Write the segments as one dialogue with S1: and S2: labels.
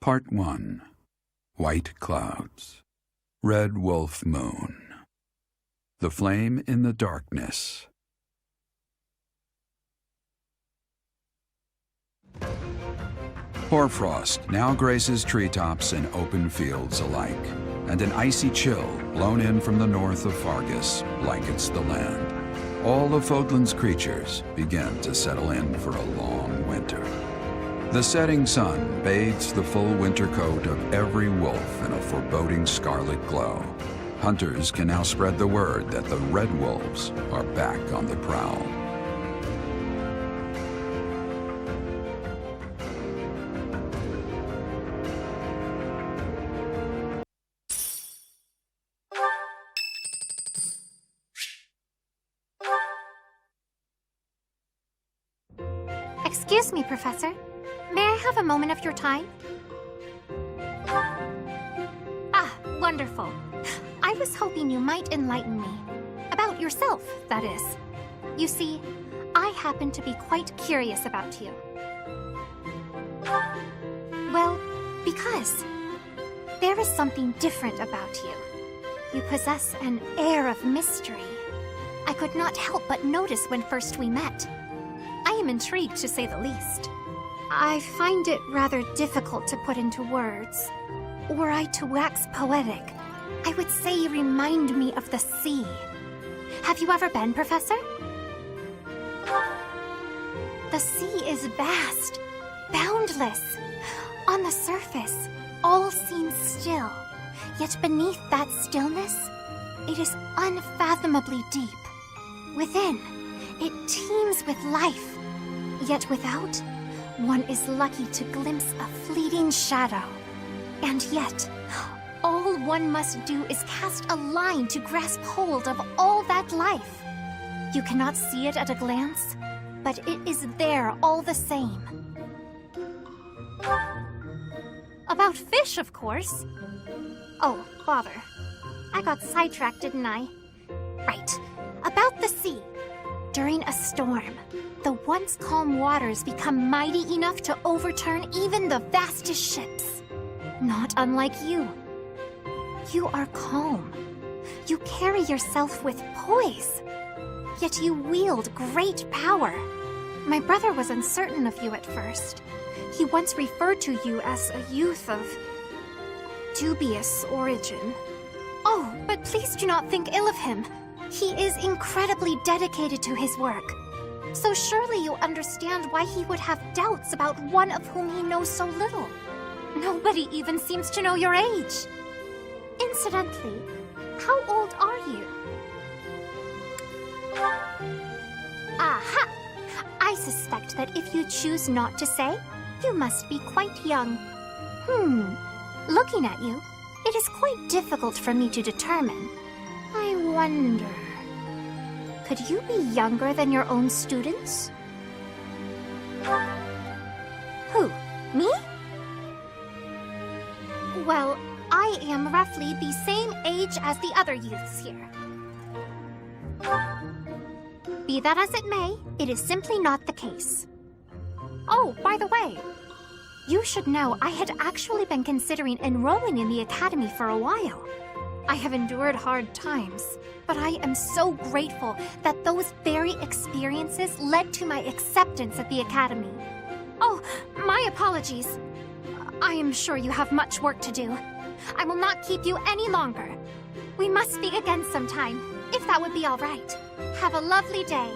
S1: Part 1. White Clouds. Red Wolf Moon. The Flame in the Darkness. Hoarfrost now graces treetops and open fields alike, and an icy chill blown in from the north of Fargus blankets the land. All of Fodlan's creatures begin to settle in for a long winter. The setting sun bathes the full winter coat of every wolf in a foreboding scarlet glow. Hunters can now spread the word that the red wolves are back on the prowl.
S2: Excuse me, Professor. May I have a moment of your time? Ah, wonderful. I was hoping you might enlighten me. About yourself, that is. You see, I happen to be quite curious about you. Well, because there is something different about you. You possess an air of mystery. I could not help but notice when first we met. I am intrigued, to say the least. I find it rather difficult to put into words. Were I to wax poetic, I would say you remind me of the sea. Have you ever been, Professor? The sea is vast, boundless. On the surface, all seems still. Yet beneath that stillness, it is unfathomably deep. Within, it teems with life. Yet without, one is lucky to glimpse a fleeting shadow. And yet, all one must do is cast a line to grasp hold of all that life. You cannot see it at a glance, but it is there all the same. About fish, of course. Oh, bother. I got sidetracked, didn't I? Right. About the sea. During a storm, the once calm waters become mighty enough to overturn even the vastest ships. Not unlike you. You are calm. You carry yourself with poise. Yet you wield great power. My brother was uncertain of you at first. He once referred to you as a youth of dubious origin. Oh, but please do not think ill of him. He is incredibly dedicated to his work. So surely you understand why he would have doubts about one of whom he knows so little. Nobody even seems to know your age. Incidentally, how old are you? Aha! I suspect that if you choose not to say, you must be quite young. Looking at you, it is quite difficult for me to determine. I wonder... Could you be younger than your own students? Who? Me? Well, I am roughly the same age as the other youths here. Be that as it may, it is simply not the case. Oh, by the way, you should know I had actually been considering enrolling in the academy for a while. I have endured hard times, but I am so grateful that those very experiences led to my acceptance at the academy. Oh, my apologies. I am sure you have much work to do. I will not keep you any longer. We must speak again sometime, if that would be all right. Have a lovely day.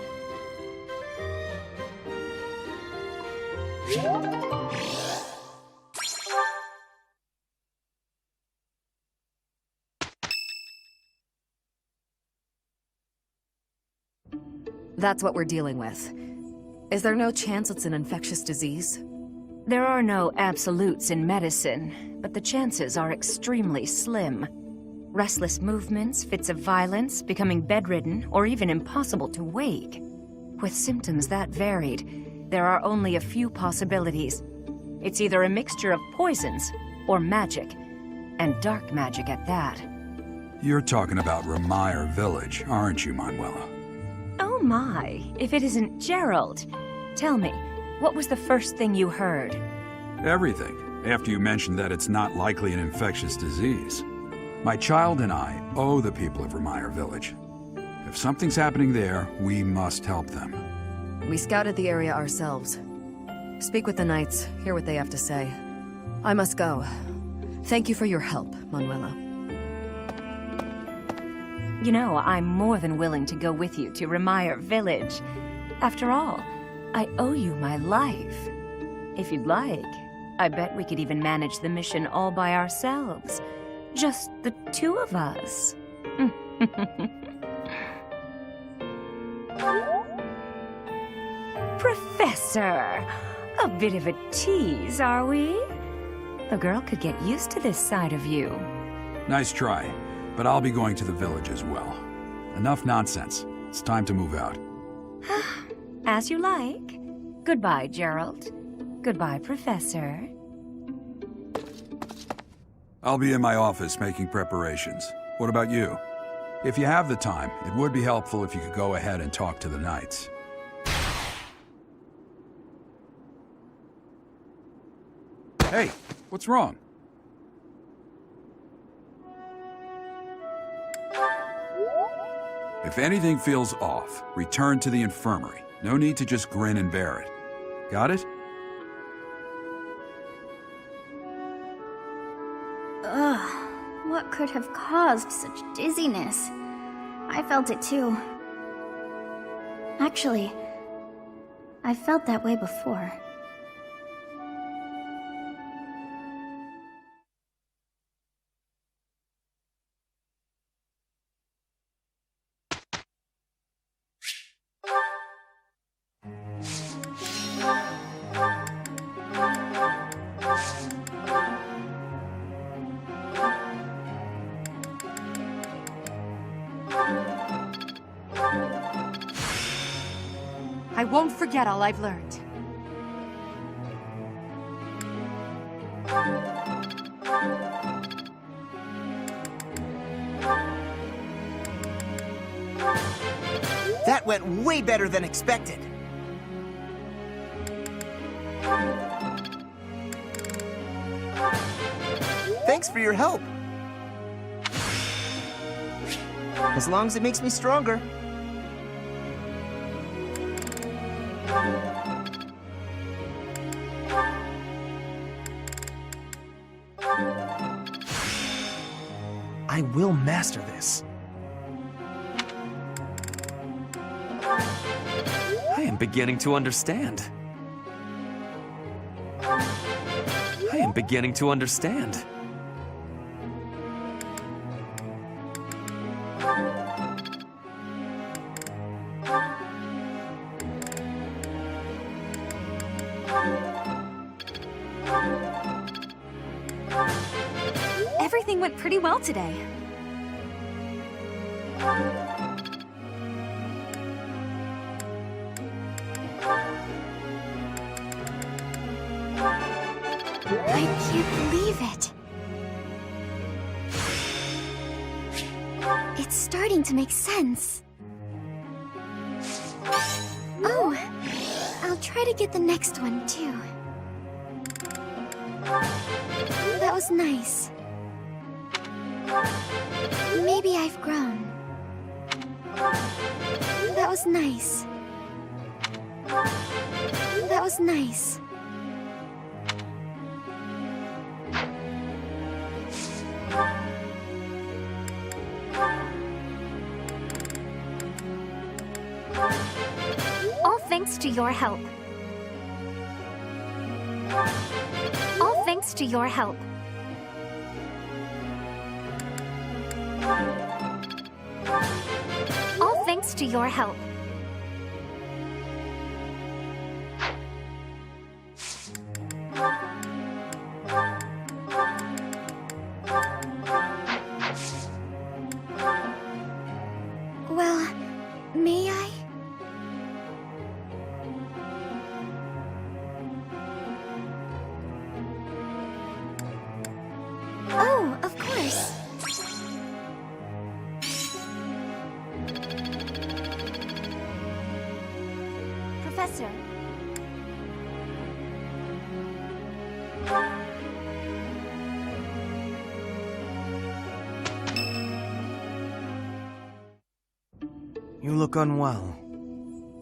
S3: That's what we're dealing with. Is there no chance it's an infectious disease?
S4: There are no absolutes in medicine, but the chances are extremely slim. Restless movements, fits of violence, becoming bedridden, or even impossible to wake. With symptoms that varied, there are only a few possibilities. It's either a mixture of poisons or magic, and dark magic at that.
S1: You're talking about Remire Village, aren't you, Manuela?
S4: Oh my, if it isn't Gerald. Tell me, what was the first thing you heard?
S1: Everything. after you mentioned that it's not likely an infectious disease. My child and I owe the people of Remire Village. If something's happening there, we must help them.
S3: We scouted the area ourselves. Speak with the knights, hear what they have to say. I must go. Thank you for your help, Manuela.
S4: You know, I'm more than willing to go with you to Remire Village. After all, I owe you my life. If you'd like, I bet we could even manage the mission all by ourselves. Just the two of us. Professor! A bit of a tease, are we? A girl could get used to this side of you.
S1: Nice try, but I'll be going to the village as well. Enough nonsense. It's time to move out.
S4: As you like. Goodbye, Gerald. Goodbye, Professor.
S1: I'll be in my office making preparations. What about you? If you have the time, it would be helpful if you could go ahead and talk to the knights. Hey, what's wrong? If anything feels off, return to the infirmary. No need to just grin and bear it. Got it?
S2: Ugh, what could have caused such dizziness? I felt it too. Actually, I felt that way before.
S5: I won't forget all I've learned.
S6: That went way better than expected. Thanks for your help. As long as it makes me stronger. I will master this.
S7: I am beginning to understand. I am beginning to understand.
S5: Everything went pretty well today.
S2: I can't believe it. It's starting to make sense. Oh, I'll try to get the next one too. That was nice. Maybe I've grown. That was nice. That was nice. All thanks to your help. All thanks to your help. All thanks to your help. Well, may I? Oh, of course. Professor.
S8: you look unwell.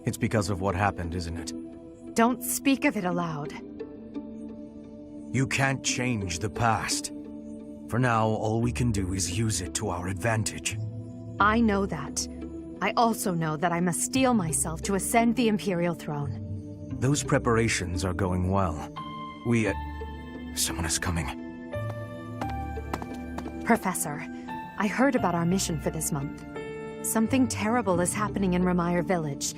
S8: It's because of what happened, isn't it?
S5: Don't speak of it aloud.
S8: You can't change the past. For now, all we can do is use it to our advantage.
S5: I know that. I also know that I must steel myself to ascend the Imperial throne.
S8: Those preparations are going well. Someone is coming.
S5: Professor, I heard about our mission for this month. Something terrible is happening in Remire Village.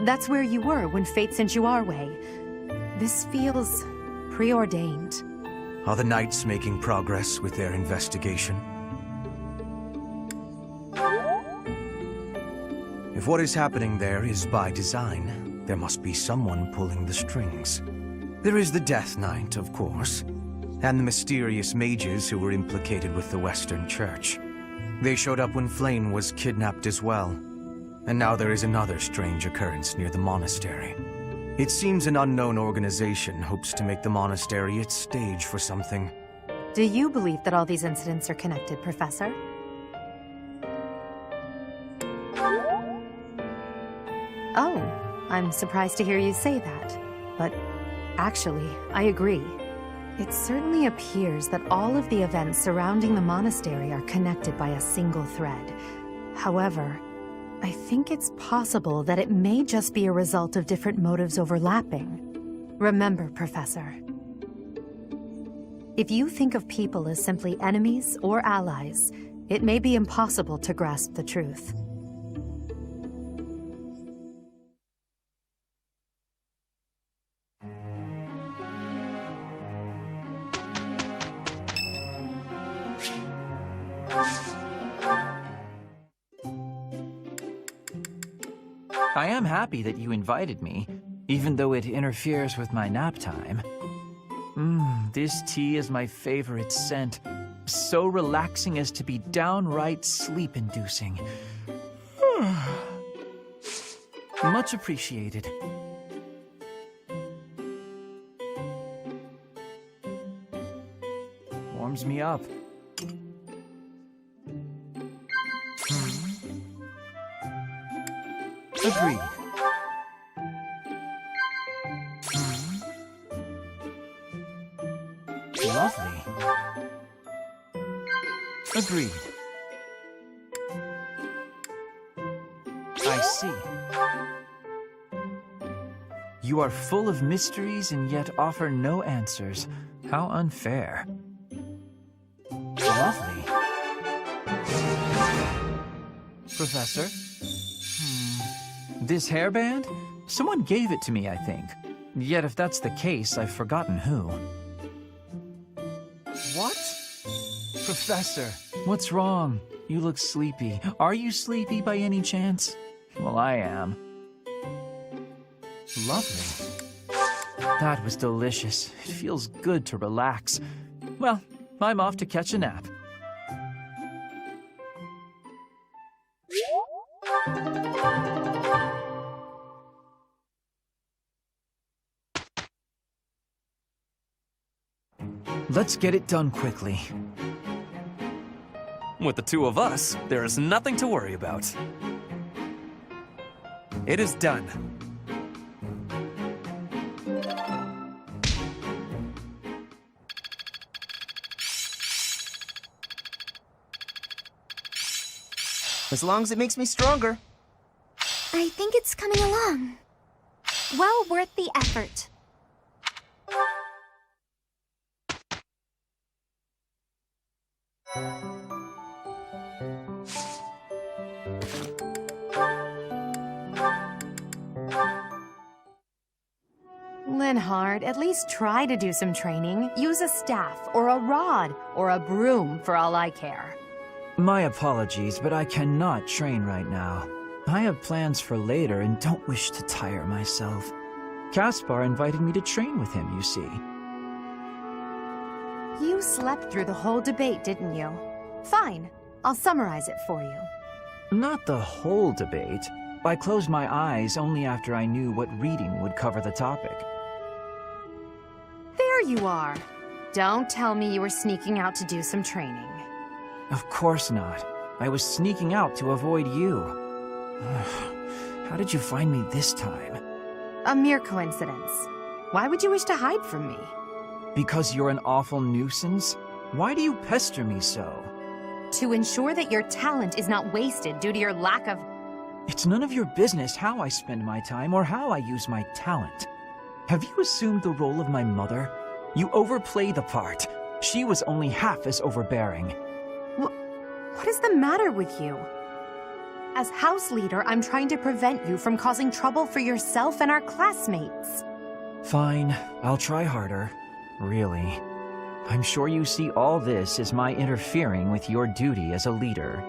S5: That's where you were when fate sent you our way. This feels preordained.
S8: Are the Knights making progress with their investigation? If what is happening there is by design, there must be someone pulling the strings. There is the Death Knight, of course, and the mysterious mages who were implicated with the Western Church. They showed up when Flame was kidnapped as well. And now there is another strange occurrence near the Monastery. It seems an unknown organization hopes to make the Monastery its stage for something.
S5: Do you believe that all these incidents are connected, Professor? Oh, I'm surprised to hear you say that. But actually, I agree. It certainly appears that all of the events surrounding the monastery are connected by a single thread. However, I think it's possible that it may just be a result of different motives overlapping. Remember, Professor, if you think of people as simply enemies or allies, it may be impossible to grasp the truth.
S9: I am happy that you invited me, even though it interferes with my nap time. This tea is my favorite scent. So relaxing as to be downright sleep-inducing. Much appreciated. Warms me up. Agreed. Lovely. Agreed. I see. You are full of mysteries and yet offer no answers. How unfair. Lovely. Professor? This hairband? Someone gave it to me, I think. Yet if that's the case, I've forgotten who. What? Professor, what's wrong? You look sleepy. Are you sleepy by any chance? Well, I am. Lovely. That was delicious. It feels good to relax. Well, I'm off to catch a nap. Let's get it done quickly.
S7: With the two of us, there is nothing to worry about. It is done.
S6: As long as it makes me stronger.
S2: I think it's coming along. Well worth the effort.
S5: Linhard, at least try to do some training. Use a staff, or a rod, or a broom, for all I care.
S9: My apologies, but I cannot train right now. I have plans for later and don't wish to tire myself. Caspar invited me to train with him, you see.
S5: You slept through the whole debate, didn't you? Fine. I'll summarize it for you.
S9: Not the whole debate. I closed my eyes only after I knew what reading would cover the topic.
S5: There you are. Don't tell me you were sneaking out to do some training.
S9: Of course not. I was sneaking out to avoid you. How did you find me this time?
S5: A mere coincidence. Why would you wish to hide from me?
S9: Because you're an awful nuisance? Why do you pester me so?
S5: To ensure that your talent is not wasted due to your lack of...
S9: It's none of your business how I spend my time or how I use my talent. Have you assumed the role of my mother? You overplay the part. She was only half as overbearing.
S5: What is the matter with you? As house leader, I'm trying to prevent you from causing trouble for yourself and our classmates.
S9: Fine, I'll try harder. Really. I'm sure you see all this as my interfering with your duty as a leader.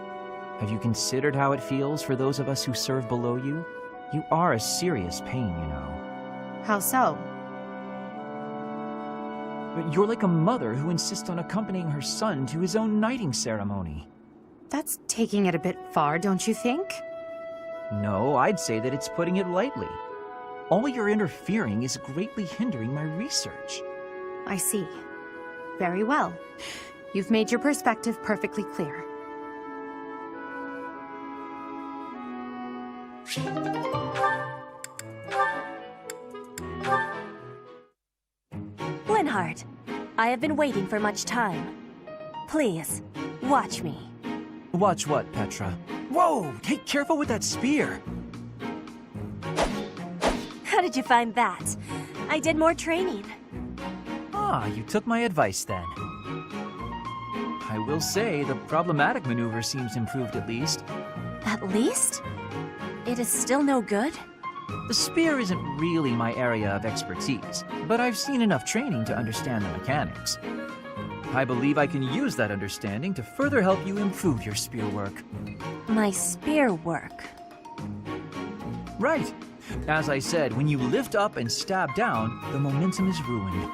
S9: Have you considered how it feels for those of us who serve below you? You are a serious pain, you know.
S5: How so?
S9: But you're like a mother who insists on accompanying her son to his own knighting ceremony.
S5: That's taking it a bit far, don't you think?
S9: No, I'd say that it's putting it lightly. All your interfering is greatly hindering my research.
S5: I see. Very well. You've made your perspective perfectly clear.
S10: Linhardt, I have been waiting for much time. Please, watch me.
S9: Watch what, Petra? Whoa! Hey, careful with that spear!
S10: How did you find that? I did more training.
S9: Ah, you took my advice then. I will say, the problematic maneuver seems improved at least.
S10: At least? It is still no good?
S9: The spear isn't really my area of expertise, but I've seen enough training to understand the mechanics. I believe I can use that understanding to further help you improve your spear work.
S10: My spear work.
S9: Right. As I said, when you lift up and stab down, the momentum is ruined.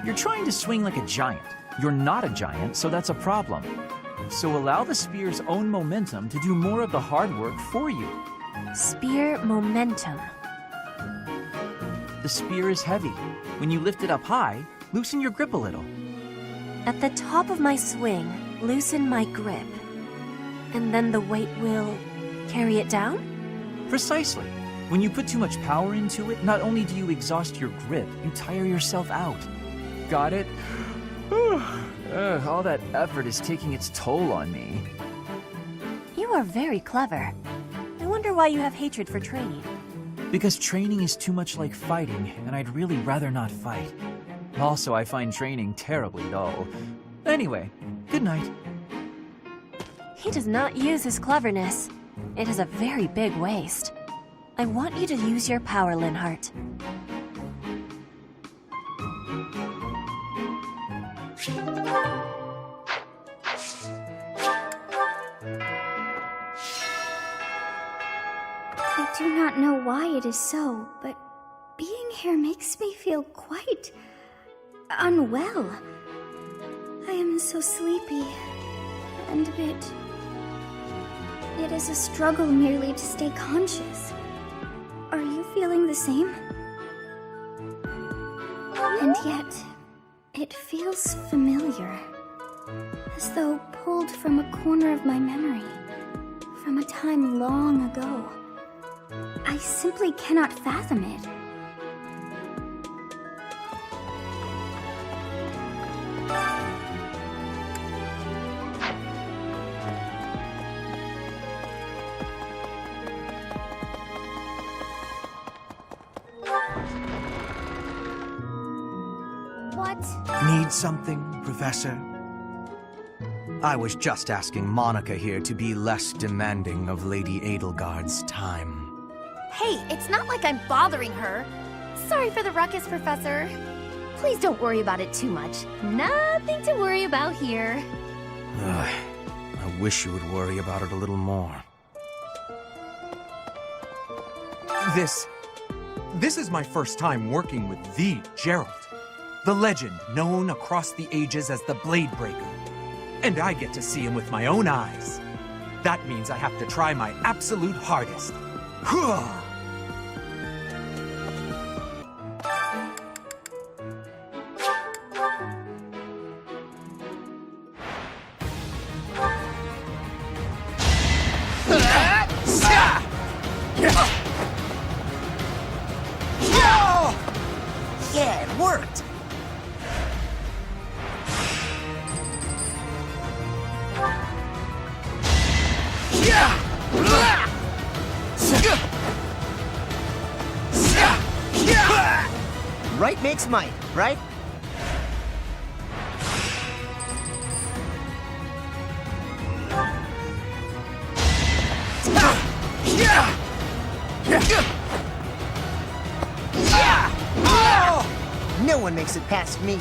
S9: You're trying to swing like a giant. You're not a giant, so that's a problem. So allow the spear's own momentum to do more of the hard work for you.
S10: Spear momentum.
S9: The spear is heavy. When you lift it up high, loosen your grip a little.
S10: At the top of my swing, loosen my grip. And then the weight will carry it down?
S9: Precisely. When you put too much power into it, not only do you exhaust your grip, you tire yourself out. Got it? All that effort is taking its toll on me.
S10: You are very clever. I wonder why you have hatred for training.
S9: Because training is too much like fighting, and I'd really rather not fight. Also, I find training terribly dull. Anyway, good night.
S10: He does not use his cleverness. It is a very big waste. I want you to use your power, Linhardt.
S2: I do not know why it is so, but being here makes me feel quite unwell. I am so sleepy and a bit... It is a struggle merely to stay conscious. Are you feeling the same? And yet, it feels familiar. As though pulled from a corner of my memory. From a time long ago. I simply cannot fathom it. What?
S8: Need something, Professor? I was just asking Monica here to be less demanding of Lady Edelgard's time.
S2: Hey, it's not like I'm bothering her. Sorry for the ruckus, Professor. Please don't worry about it too much. Nothing to worry about here.
S8: I wish you would worry about it a little more.
S11: This is my first time working with the Gerald. The legend known across the ages as the Blade Breaker. And I get to see him with my own eyes. That means I have to try my absolute hardest.
S6: worked! Right makes might, right? No one makes it past me.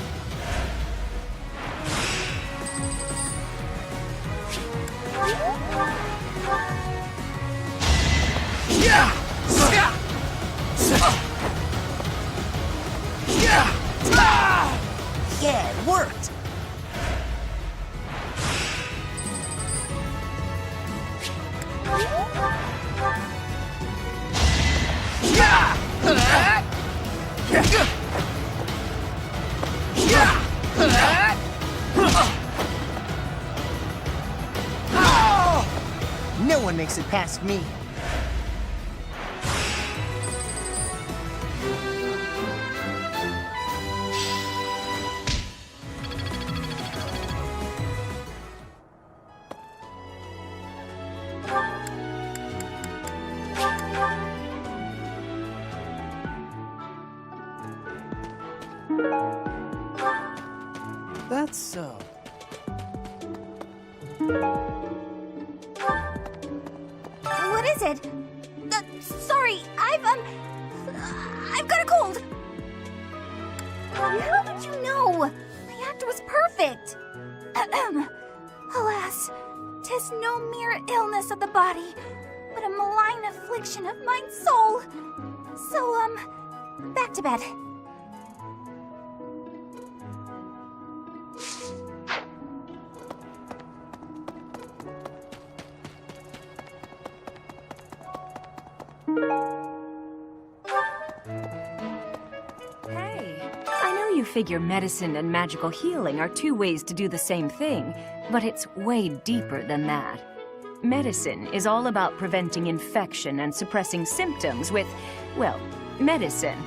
S6: Yeah, it worked! No one makes it past me. That's so.
S2: What is it? Sorry, I've got a cold. How did you know? My act was perfect. Alas, 'tis no mere illness of the body, but a malign affliction of mine soul. So, back to bed.
S4: Hey, I know you figure medicine and magical healing are two ways to do the same thing, but it's way deeper than that. Medicine is all about preventing infection and suppressing symptoms with, well, medicine.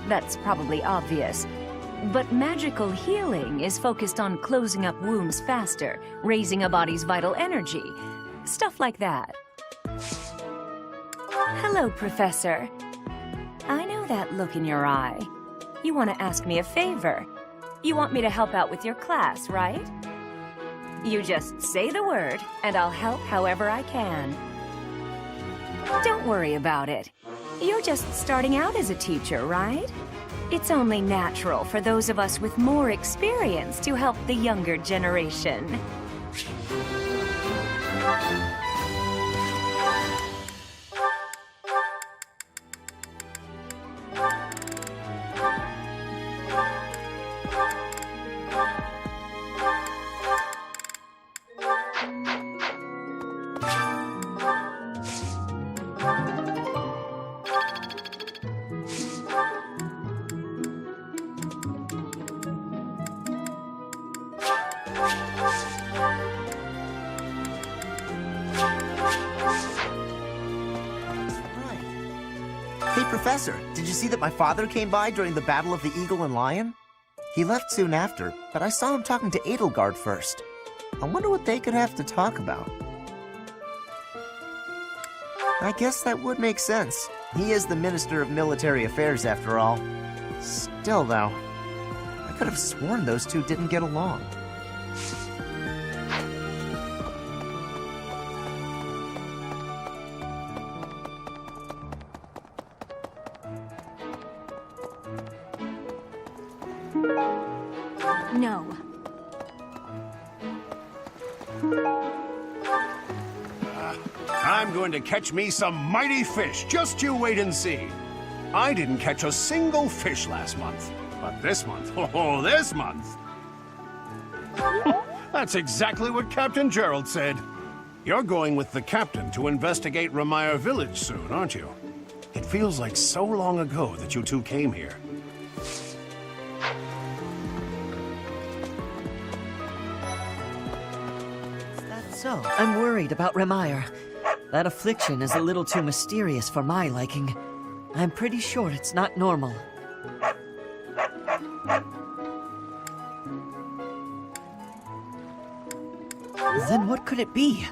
S4: That's probably obvious. But magical healing is focused on closing up wounds faster, raising a body's vital energy, stuff like that. Hello, Professor. I know that look in your eye. You want to ask me a favor. You want me to help out with your class, right? You just say the word, and I'll help however I can. Don't worry about it. You're just starting out as a teacher, right? It's only natural for those of us with more experience to help the younger generation.
S6: Hey, Professor, did you see that my father came by during the Battle of the Eagle and Lion? He left soon after, but I saw him talking to Edelgard first. I wonder what they could have to talk about. I guess that would make sense. He is the Minister of Military Affairs, after all. Still, though, I could have sworn those two didn't get along.
S2: No.
S12: I'm going to catch me some mighty fish. Just you wait and see. I didn't catch a single fish last month. But this month, oh, this month! That's exactly what Captain Gerald said. You're going with the captain to investigate Remire Village soon, aren't you? It feels like so long ago that you two came here.
S13: So, I'm worried about Remire. That affliction is a little too mysterious for my liking. I'm pretty sure it's not normal. Then what could it be?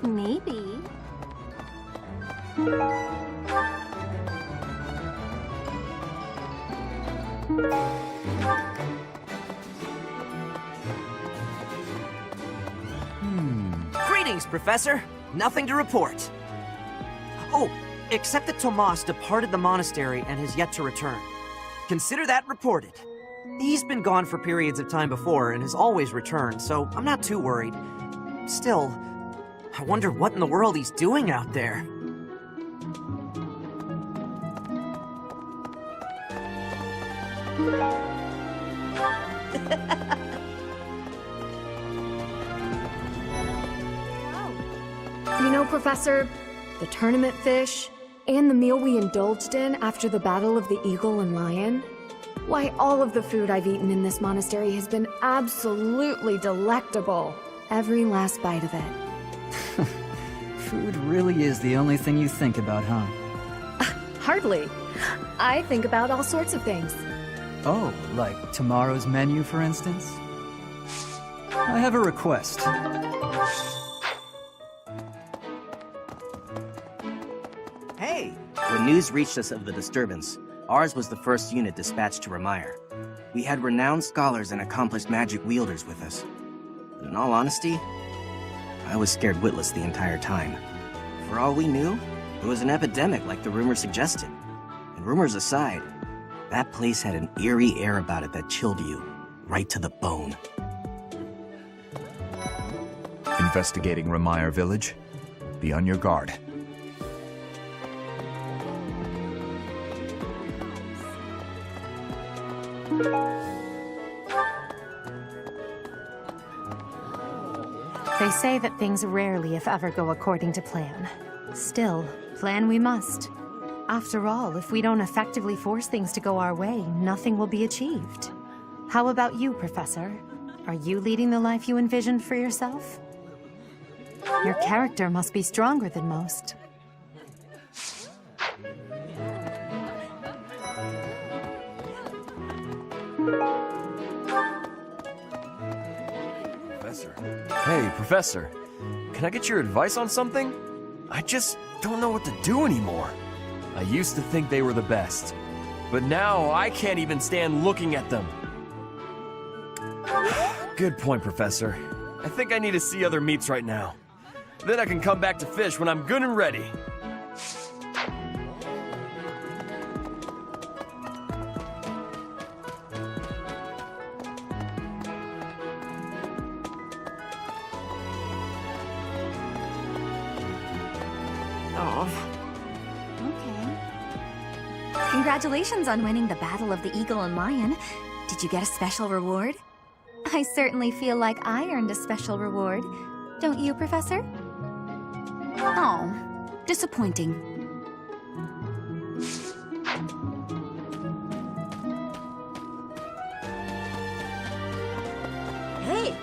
S2: Maybe.
S13: Greetings, Professor. Nothing to report. Oh, except that Tomas departed the monastery and has yet to return. Consider that reported. He's been gone for periods of time before and has always returned, so I'm not too worried. Still, I wonder what in the world he's doing out there.
S3: You know, Professor, the tournament fish, and the meal we indulged in after the Battle of the Eagle and Lion, why, all of the food I've eaten in this monastery has been absolutely delectable. Every last bite of it.
S14: Food really is the only thing you think about, huh?
S3: Hardly. I think about all sorts of things.
S14: Oh, like tomorrow's menu, for instance? I have a request.
S15: Hey! When news reached us of the disturbance, ours was the first unit dispatched to Remire. We had renowned scholars and accomplished magic wielders with us. But in all honesty, I was scared witless the entire time. For all we knew, it was an epidemic like the rumors suggested. And rumors aside, that place had an eerie air about it that chilled you right to the bone.
S16: Investigating Remire Village. Be on your guard.
S5: They say that things rarely, if ever, go according to plan. Still, plan we must. After all, if we don't effectively force things to go our way, nothing will be achieved. How about you, Professor? Are you leading the life you envisioned for yourself? Your character must be stronger than most.
S7: Professor. Hey, Professor. Can I get your advice on something? I just don't know what to do anymore. I used to think they were the best, but now I can't even stand looking at them. Good point, Professor. I think I need to see other meats right now. Then I can come back to fish when I'm good and ready.
S17: Congratulations on winning the Battle of the Eagle and Lion. Did you get a special reward? I certainly feel like I earned a special reward. Don't you, Professor? Oh, disappointing.
S10: Hey!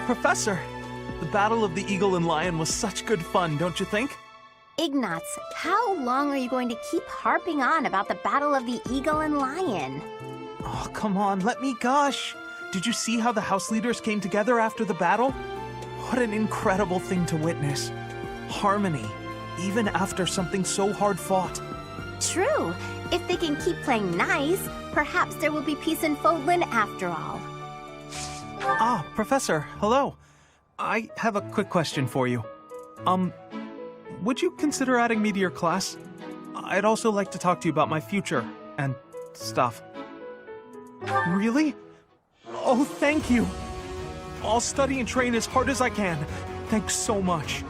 S9: Professor! The Battle of the Eagle and Lion was such good fun, don't you think?
S2: Ignatz, how long are you going to keep harping on about the Battle of the Eagle and Lion?
S9: Oh, come on, let me gush. Did you see how the house leaders came together after the battle? What an incredible thing to witness. Harmony, even after something so hard fought.
S2: True. If they can keep playing nice, perhaps there will be peace in Fodlan after all.
S9: Professor, hello. I have a quick question for you. Would you consider adding me to your class? I'd also like to talk to you about my future and stuff. Really? Oh, thank you. I'll study and train as hard as I can. Thanks so much.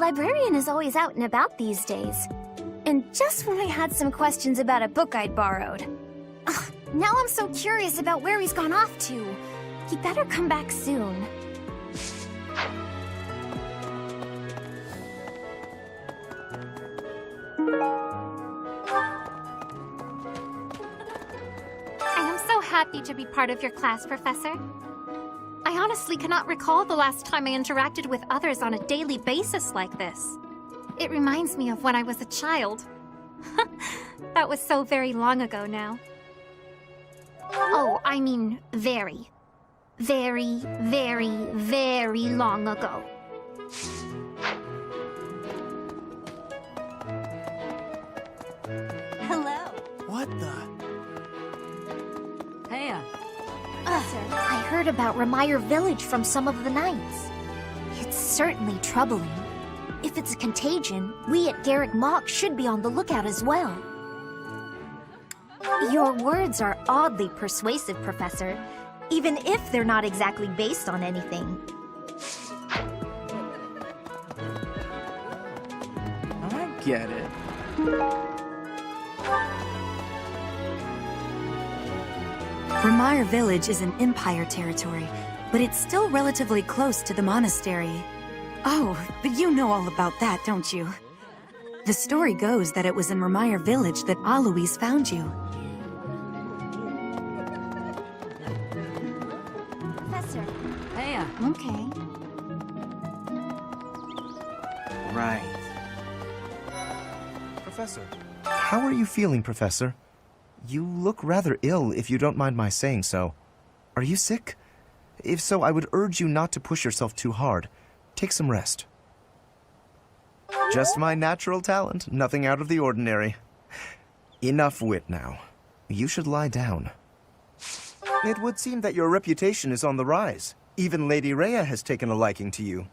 S17: librarian is always out and about these days. And just when I had some questions about a book I'd borrowed. Ugh, now I'm so curious about where he's gone off to. He better come back soon.
S2: I am so happy to be part of your class, Professor. I honestly cannot recall the last time I interacted with others on a daily basis like this. It reminds me of when I was a child. That was so very long ago now. Oh, I mean very. Very, very, very long ago.
S10: Hello.
S11: What the?
S10: Heya.
S2: I heard about Remire Village from some of the knights. It's certainly troubling. If it's a contagion, we at Garrick Mach should be on the lookout as well. Your words are oddly persuasive, Professor, even if they're not exactly based on anything.
S9: I get it.
S4: Remire Village is in Empire territory, but it's still relatively close to the monastery. Oh, but you know all about that, don't you? The story goes that it was in Remire Village that Alois found you.
S2: Professor.
S10: Heya.
S2: Okay.
S6: Right. Professor. How are you feeling, Professor? You look rather ill, if you don't mind my saying so. Are you sick? If so, I would urge you not to push yourself too hard. Take some rest. Just my natural talent, nothing out of the ordinary. Enough wit now. You should lie down. It would seem that your reputation is on the rise. Even Lady Rhea has taken a liking to you.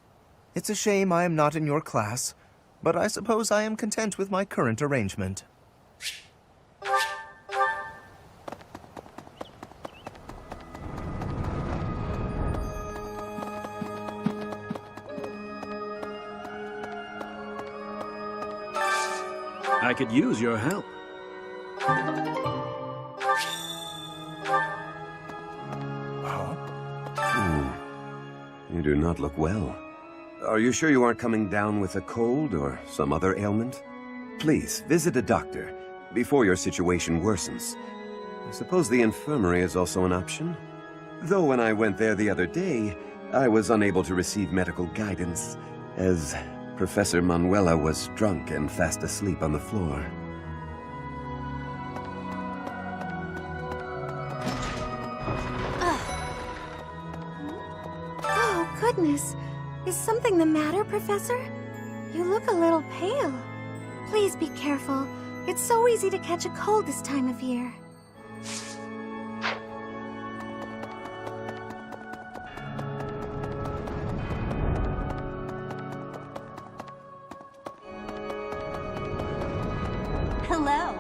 S6: It's a shame I am not in your class, but I suppose I am content with my current arrangement.
S12: I could use your help.
S18: You do not look well. Are you sure you aren't coming down with a cold or some other ailment? Please, visit a doctor before your situation worsens. I suppose the infirmary is also an option. Though when I went there the other day, I was unable to receive medical guidance, as Professor Manuela was drunk and fast asleep on the floor.
S2: Oh, goodness. Is something the matter, Professor? You look a little pale. Please be careful. It's so easy to catch a cold this time of year.
S10: Hello.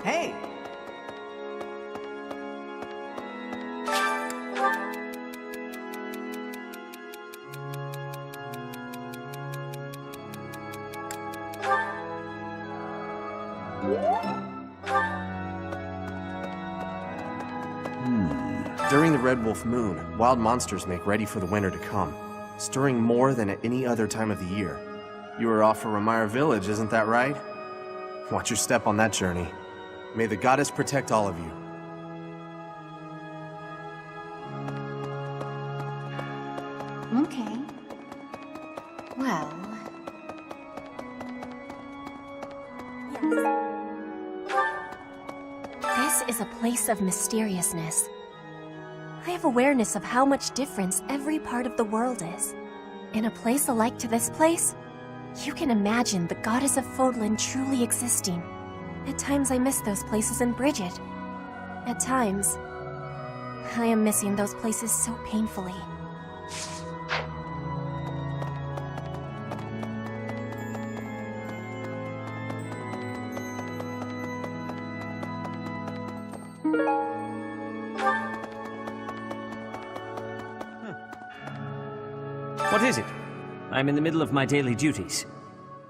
S13: Hey!
S19: During the Red Wolf Moon, wild monsters make ready for the winter to come, stirring more than at any other time of the year. You were off for Remire Village, isn't that right? Watch your step on that journey. May the goddess protect all of you.
S2: Okay. Well...
S10: This is a place of mysteriousness. I have awareness of how much difference every part of the world is. In a place alike to this place, you can imagine the goddess of Fodlan truly existing. At times I miss those places in Bridget. At times, I am missing those places so painfully.
S9: What is it?
S20: I'm in the middle of my daily duties.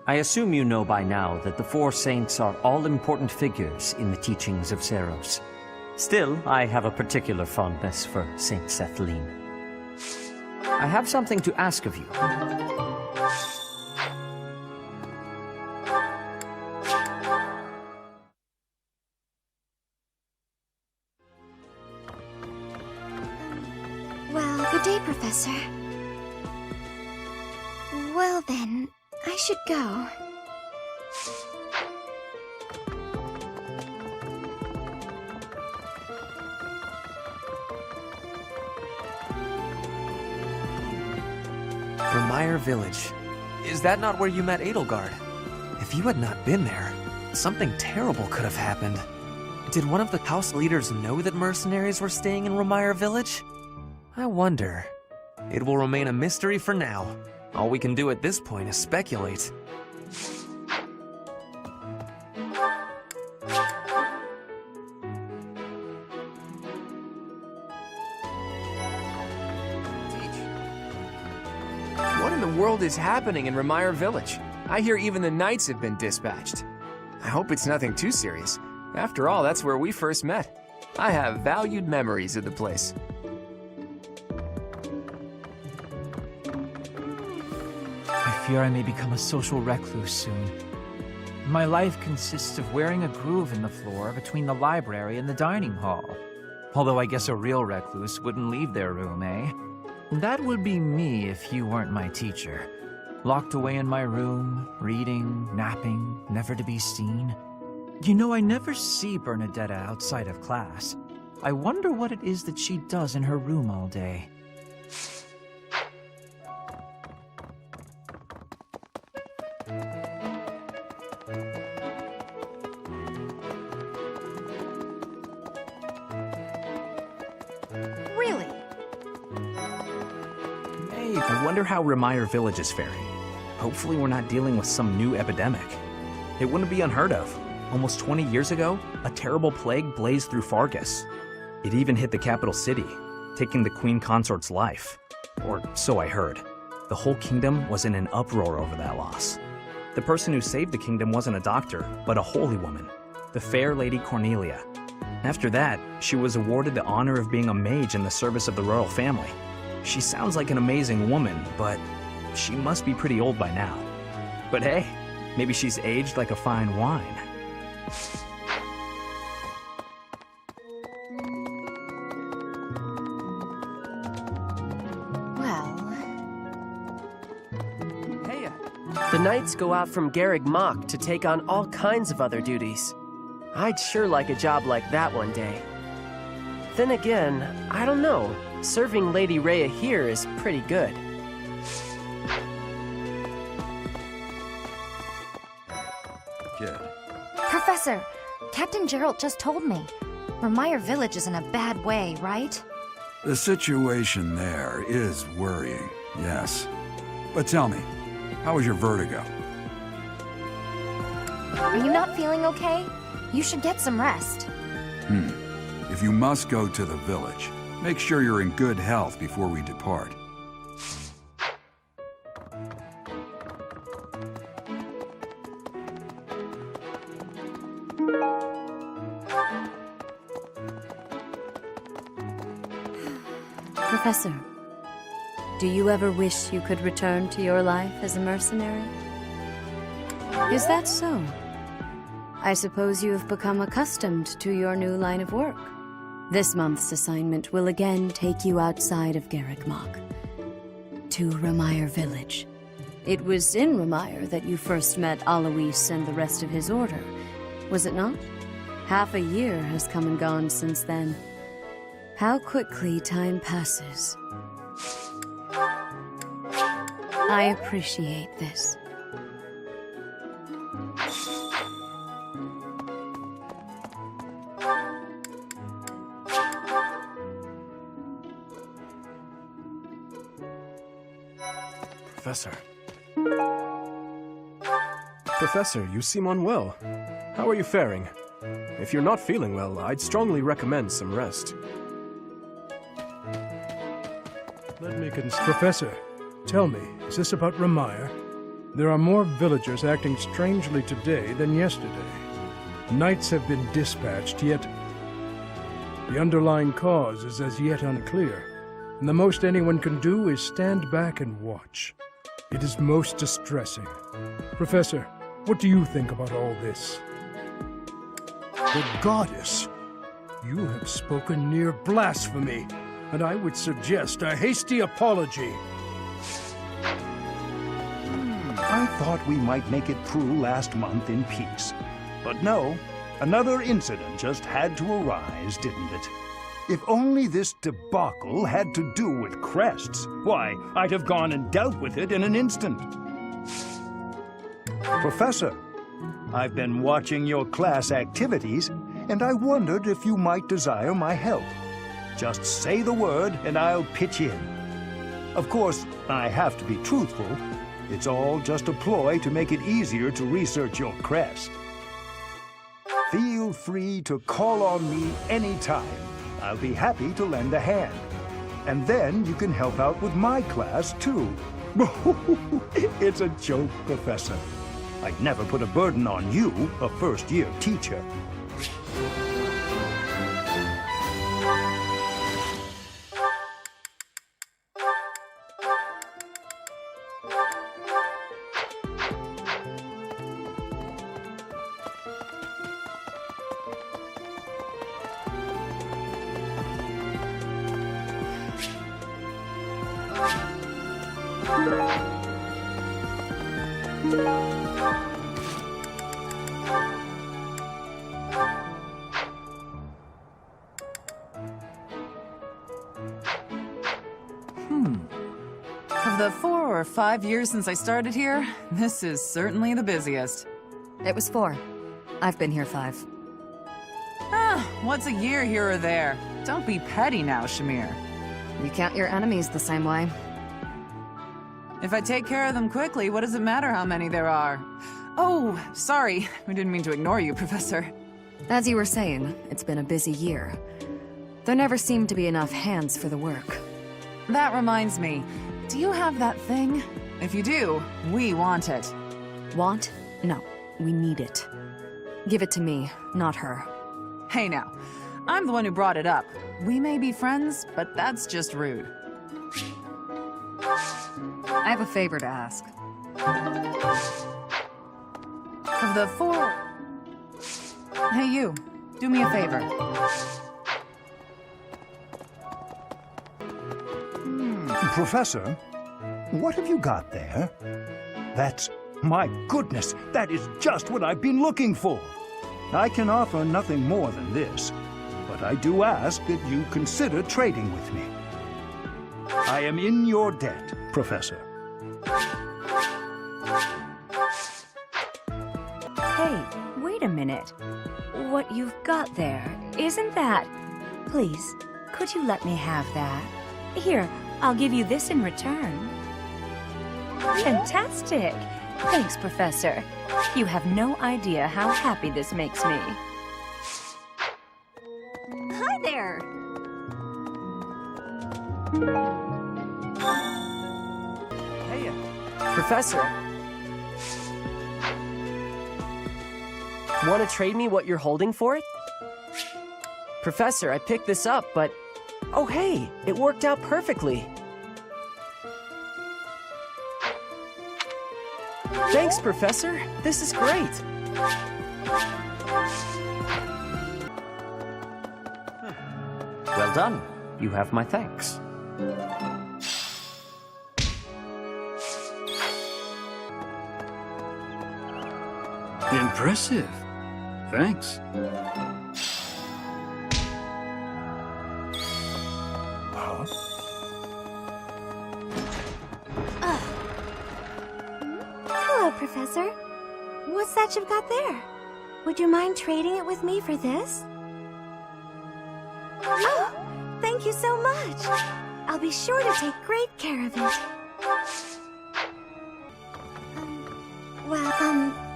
S20: I assume you know by now that the four saints are all-important figures in the teachings of Seros. Still, I have a particular fondness for Saint Sethlin. I have something to ask of you.
S17: Well, good day, Professor. Well then, I should go.
S21: Remire Village. Is that not where you met Edelgard? If you had not been there, something terrible could have happened. Did one of the house leaders know that mercenaries were staying in Remire Village? I wonder. It will remain a mystery for now. All we can do at this point is speculate.
S22: What in the world is happening in Remire Village? I hear even the knights have been dispatched. I hope it's nothing too serious. After all, that's where we first met. I have valued memories of the place.
S9: I fear I may become a social recluse soon. My life consists of wearing a groove in the floor between the library and the dining hall. Although I guess a real recluse wouldn't leave their room, eh? That would be me if you weren't my teacher. Locked away in my room, reading, napping, never to be seen. You know, I never see Bernadetta outside of class. I wonder what it is that she does in her room all day.
S2: Really?
S23: Hey, I wonder how Remire Village is faring. Hopefully we're not dealing with some new epidemic. It wouldn't be unheard of. Almost 20 years ago, a terrible plague blazed through Fargus. It even hit the capital city, taking the queen consort's life. Or so I heard. The whole kingdom was in an uproar over that loss. The person who saved the kingdom wasn't a doctor, but a holy woman, the fair Lady Cornelia. After that, she was awarded the honor of being a mage in the service of the royal family. She sounds like an amazing woman, but she must be pretty old by now. But hey, maybe she's aged like a fine wine.
S24: The knights go out from Garreg Mach to take on all kinds of other duties. I'd sure like a job like that one day. Then again, I don't know. Serving Lady Rhea here is pretty good.
S1: Kid.
S17: Professor, Captain Gerald just told me. Remire Village is in a bad way, right?
S1: The situation there is worrying, yes. But tell me, how was your vertigo?
S17: Are you not feeling okay? You should get some rest.
S1: If you must go to the village, make sure you're in good health before we depart.
S25: Professor, do you ever wish you could return to your life as a mercenary? Is that so? I suppose you have become accustomed to your new line of work. This month's assignment will again take you outside of Garreg Mach, to Remire Village. It was in Remire that you first met Alois and the rest of his order, was it not? Half a year has come and gone since then. How quickly time passes. I appreciate this.
S11: Professor. Professor, you seem unwell. How are you faring? If you're not feeling well, I'd strongly recommend some rest.
S26: Let me Professor,
S3: Tell me, is this about Remire? There are more villagers acting strangely today than yesterday. Knights have been dispatched, yet the underlying cause is as yet unclear, and the most anyone can do is stand back and watch. It is most distressing. Professor, what do you think about all this? The goddess! You have spoken near blasphemy, and I would suggest a hasty apology.
S8: I thought we might make it through last month in peace. But no, another incident just had to arise, didn't it? If only this debacle had to do with crests, why, I'd have gone and dealt with it in an instant. Professor, I've been watching your class activities, and I wondered if you might desire my help. Just say the word, and I'll pitch in. Of course, I have to be truthful. It's all just a ploy to make it easier to research your crest. Feel free to call on me anytime. I'll be happy to lend a hand. And then you can help out with my class, too. It's a joke, Professor. I'd never put a burden on you, a first-year teacher.
S14: Of the 4 or 5 years since I started here, this is certainly the busiest.
S4: It was 4. I've been here 5.
S14: What's a year here or there? Don't be petty now, Shamir.
S4: You count your enemies the same way.
S14: If I take care of them quickly, what does it matter how many there are? Oh, sorry. We didn't mean to ignore you, Professor.
S4: As you were saying, it's been a busy year. There never seemed to be enough hands for the work.
S14: That reminds me. Do you have that thing? If you do, we want it.
S4: Want? No. We need it. Give it to me, not her.
S14: Hey now. I'm the one who brought it up. We may be friends, but that's just rude.
S4: I have a favor to ask.
S14: Of the 4... Hey you, do me a favor.
S8: Professor, what have you got there? That's... my goodness, that is just what I've been looking for. I can offer nothing more than this, but I do ask that you consider trading with me. I am in your debt, Professor.
S4: Hey, wait a minute. What you've got there, isn't that... Please, could you let me have that? Here, I'll give you this in return. Fantastic! Thanks, Professor. You have no idea how happy this makes me.
S17: Hi there!
S24: Hey, Professor. Want to trade me what you're holding for it? Professor, I picked this up, but... Oh, hey, it worked out perfectly. Thanks, Professor. This is great.
S20: Well done. You have my thanks.
S15: Impressive. Thanks.
S2: Hello, Professor. What's that you've got there? Would you mind trading it with me for this? Oh, thank you so much. I'll be sure to take great care of it.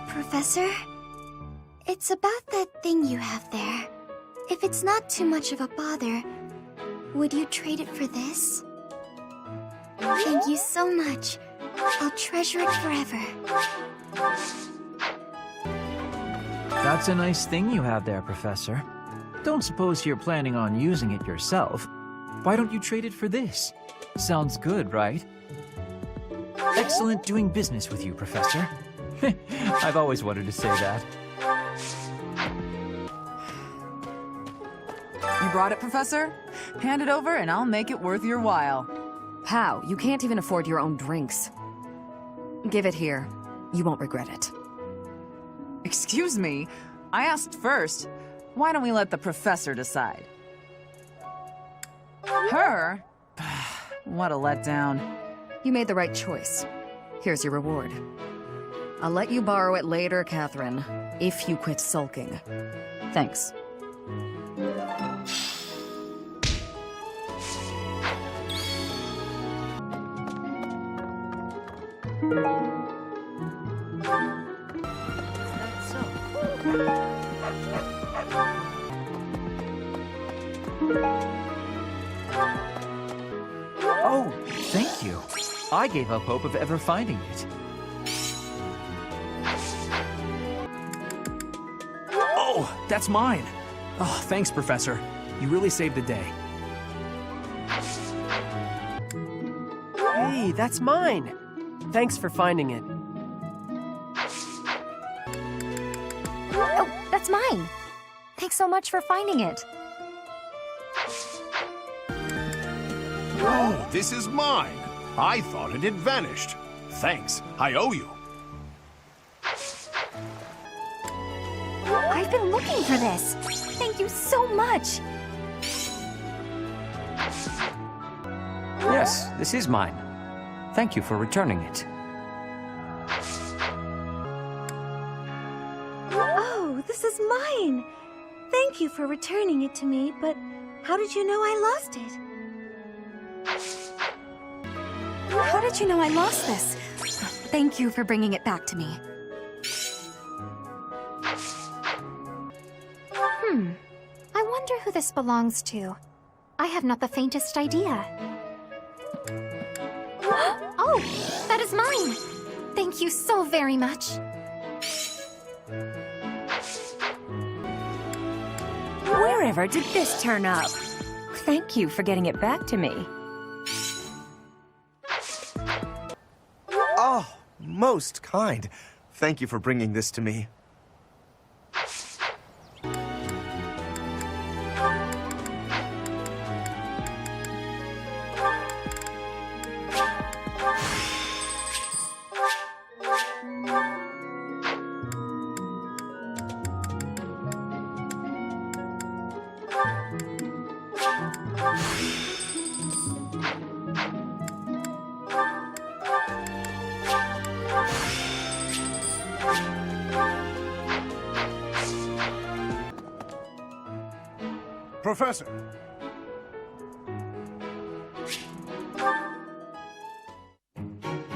S2: Professor? It's about that thing you have there. If it's not too much of a bother, would you trade it for this?
S17: Thank you so much. I'll treasure it forever.
S9: That's a nice thing you have there, Professor. Don't suppose you're planning on using it yourself. Why don't you trade it for this? Sounds good, right? Excellent doing business with you, Professor. I've always wanted to say that.
S14: You brought it, Professor? Hand it over and I'll make it worth your while.
S4: How? You can't even afford your own drinks. Give it here. You won't regret it.
S14: Excuse me? I asked first. Why don't we let the Professor decide? Her? What a letdown.
S4: You made the right choice. Here's your reward. I'll let you borrow it later, Catherine, if you quit sulking. Thanks.
S9: Oh, thank you. I gave up hope of ever finding it.
S23: Oh, that's mine. Oh, thanks, Professor. You really saved the day.
S24: Hey, that's mine. Thanks for finding it.
S17: Oh, that's mine. Thanks so much for finding it.
S5: Oh, this is mine. I thought it had vanished. Thanks, I owe you.
S17: I've been looking for this. Thank you so much.
S20: Yes, this is mine. Thank you for returning it.
S6: Oh, this is mine. Thank you for returning it to me, but how did you know I lost it?
S17: How did you know I lost this? Thank you for bringing it back to me. I wonder who this belongs to. I have not the faintest idea. Oh, that is mine! Thank you so very much.
S4: Wherever did this turn up? Thank you for getting it back to me.
S19: Oh, most kind. Thank you for bringing this to me.
S5: Professor.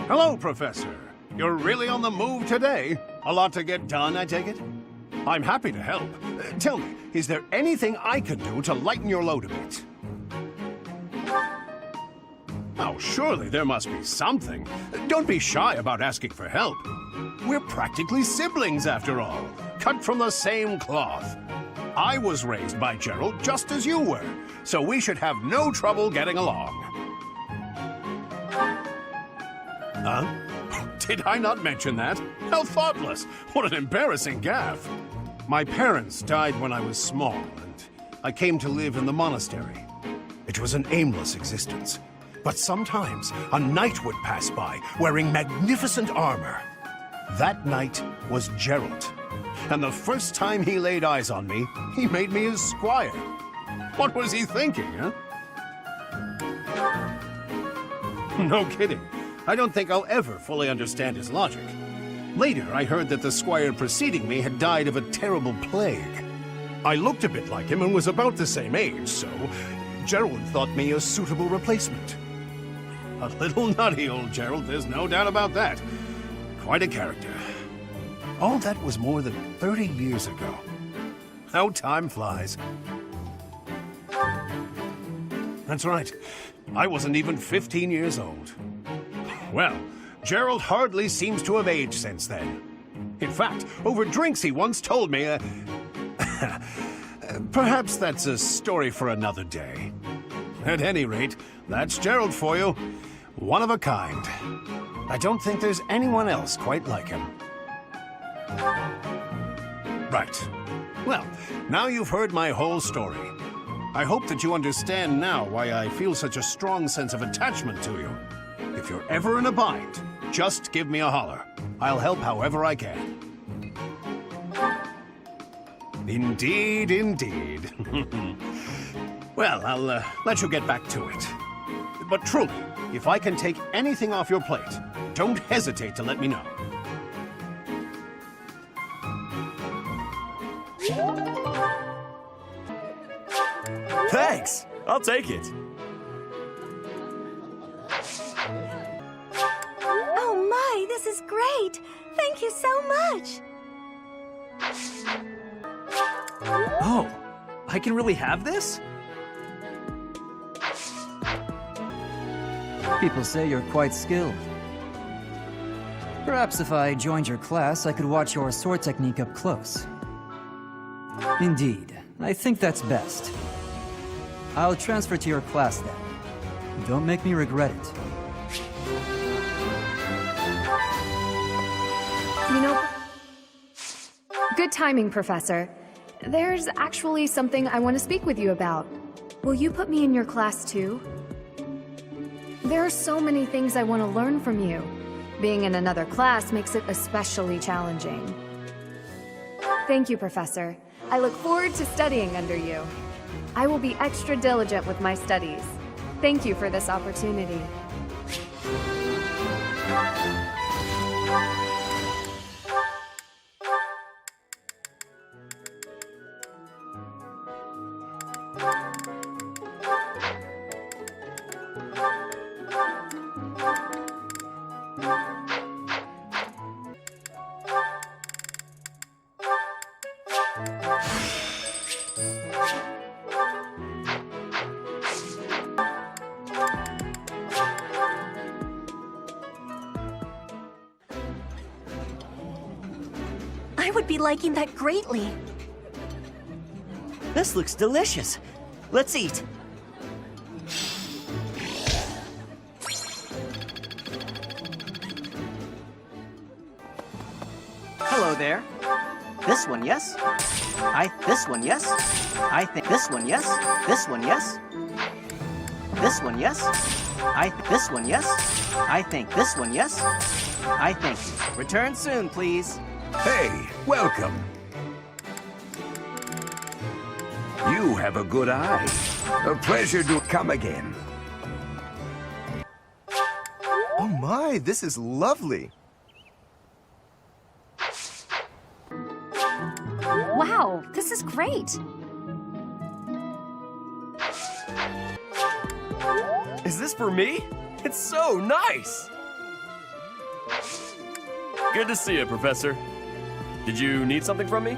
S5: Hello, Professor. You're really on the move today. A lot to get done, I take it? I'm happy to help. Tell me, is there anything I can do to lighten your load a bit? Oh, surely there must be something. Don't be shy about asking for help. We're practically siblings, after all, cut from the same cloth. I was raised by Gerald just as you were, so we should have no trouble getting along. Huh? Did I not mention that? How thoughtless! What an embarrassing gaffe! My parents died when I was small, and I came to live in the monastery. It was an aimless existence. But sometimes a knight would pass by wearing magnificent armor. That knight was Gerald. And the first time he laid eyes on me, he made me his squire. What was he thinking, huh? No kidding. I don't think I'll ever fully understand his logic. Later, I heard that the squire preceding me had died of a terrible plague. I looked a bit like him and was about the same age, so Gerald thought me a suitable replacement. A little nutty, old Gerald, there's no doubt about that. Quite a character. All that was more than 30 years ago. How time flies. That's right. I wasn't even 15 years old. Well, Gerald hardly seems to have aged since then. In fact, over drinks he once told me, perhaps that's a story for another day. At any rate, that's Gerald for you. One of a kind. I don't think there's anyone else quite like him. Right. Well, now you've heard my whole story. I hope that you understand now why I feel such a strong sense of attachment to you. If you're ever in a bind, just give me a holler. I'll help however I can. Indeed, indeed. Well, I'll let you get back to it. But truly, if I can take anything off your plate, don't hesitate to let me know.
S7: Thanks! I'll take it.
S6: Oh my, this is great! Thank you so much!
S9: Oh, I can really have this?
S12: People say you're quite skilled. Perhaps if I joined your class, I could watch your sword technique up close. Indeed, I think that's best. I'll transfer to your class then. Don't make me regret it.
S13: You know... Good timing, Professor. There's actually something I want to speak with you about. Will you put me in your class too? There are so many things I want to learn from you. Being in another class makes it especially challenging. Thank you, Professor. I look forward to studying under you. I will be extra diligent with my studies. Thank you for this opportunity.
S6: I would be liking that greatly.
S16: This looks delicious. Let's eat. Hello there. This one, yes? This one, yes? I think this one, yes? This one, yes? This one, yes? This one, yes? I think this one, yes? I think. Return soon, please.
S18: Hey, welcome. You have a good eye. A pleasure to come again.
S26: Oh my, this is lovely.
S13: Wow, this is great.
S7: Is this for me? It's so nice! Good to see you, Professor. Did you need something from me?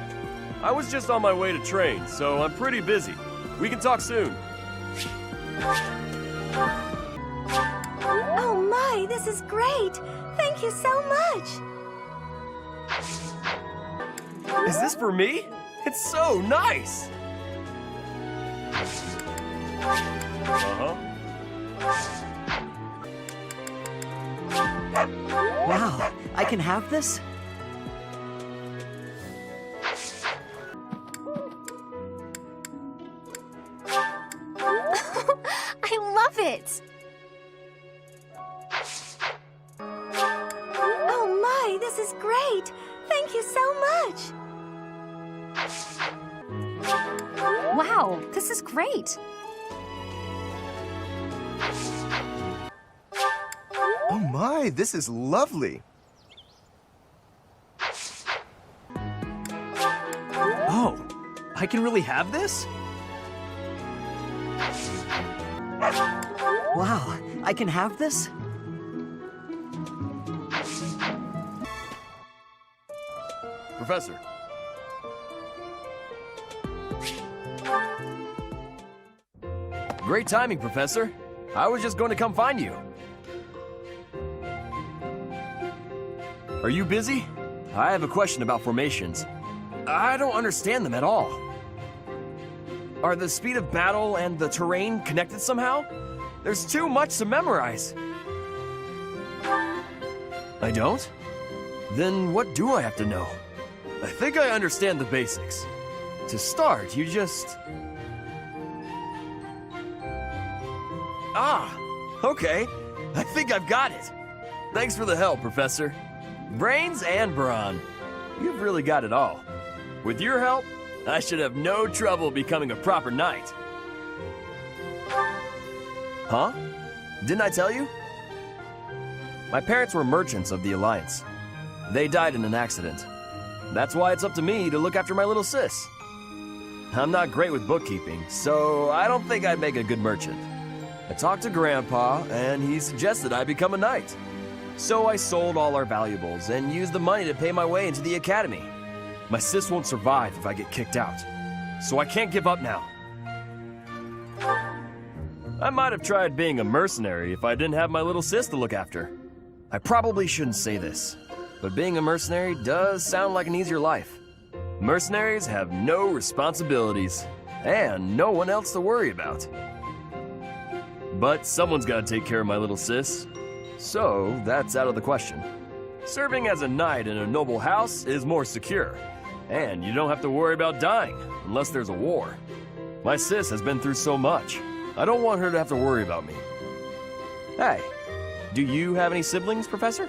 S7: I was just on my way to train, so I'm pretty busy. We can talk soon.
S6: Oh my, this is great! Thank you so much!
S7: Is this for me? It's so nice! Uh-huh.
S16: Wow, I can have this?
S2: I love it!
S6: Oh my, this is great! Thank you so much!
S13: Wow, this is great.
S26: Oh my, this is lovely.
S9: Oh, I can really have this?
S16: Wow, I can have this?
S7: Professor. Great timing, Professor. I was just going to come find you. Are you busy? I have a question about formations. I don't understand them at all. Are the speed of battle and the terrain connected somehow? There's too much to memorize. I don't? Then what do I have to know? I think I understand the basics. To start, you just... Ah, okay. I think I've got it. Thanks for the help, Professor. Brains and brawn. You've really got it all. With your help, I should have no trouble becoming a proper knight. Huh? Didn't I tell you? My parents were merchants of the Alliance. They died in an accident. That's why it's up to me to look after my little sis. I'm not great with bookkeeping, so I don't think I'd make a good merchant. I talked to Grandpa, and he suggested I become a knight. So I sold all our valuables and used the money to pay my way into the academy. My sis won't survive if I get kicked out, so I can't give up now. I might have tried being a mercenary if I didn't have my little sis to look after. I probably shouldn't say this, but being a mercenary does sound like an easier life. Mercenaries have no responsibilities, and no one else to worry about. But someone's got to take care of my little sis, so that's out of the question. Serving as a knight in a noble house is more secure, and you don't have to worry about dying unless there's a war. My sis has been through so much. I don't want her to have to worry about me. Hey, do you have any siblings, Professor?